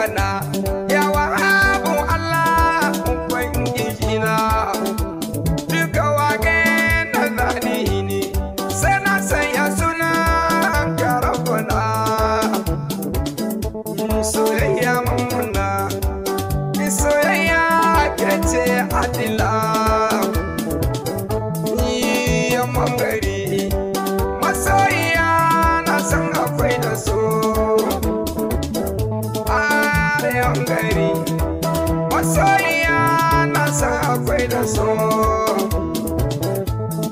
rabbana ya wahabu Allah ubangiji na duka wage na zani ne sai na sanya suna ka rabbana soyayya mamuna soyayya kace adila ya mangari masoyiya na san akwai da so arewan gari masoyiya na san akwai da so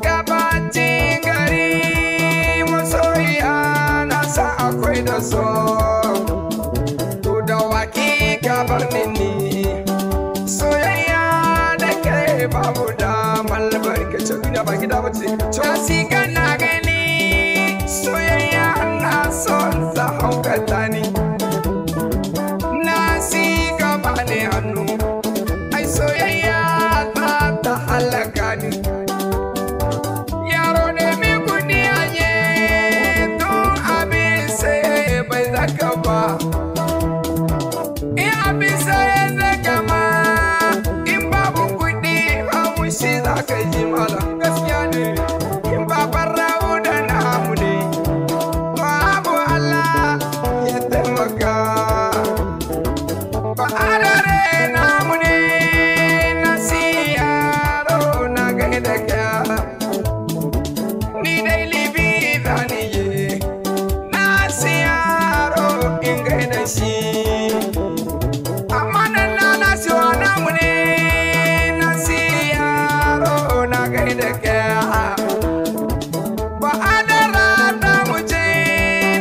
gabacin gari masoyiya na san akwai da so to da waki gabar ni soyayya da kai babu da malbarkacin duniya ba gida bace kasi kana gani soyayya na son ta haukata ni na si gaba ne hannu ai soyayya ta halaka ni yaro ne mi kudi anye tun abin sai bai zaka ba in abin sai zaka ma in babu kudi hamu shi zaka ji mala gaskiya ne in babar rawo da namu ne babu Allah ya taimaka ba adare namu ne na siyaro na gaida ka ni dai libi zaniye na siyaro in gaida shi amma nan na siwa namu ne na siyaro na gaida ka ba adara namu ce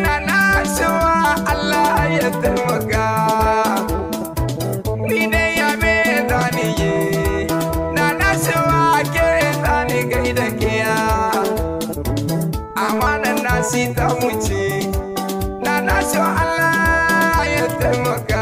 na siwa Allah ya taimaka ni dai ya me zaniye na siwa ke zani gaida kiya amma nan na si ta mu ce na siwa Allah ya taimaka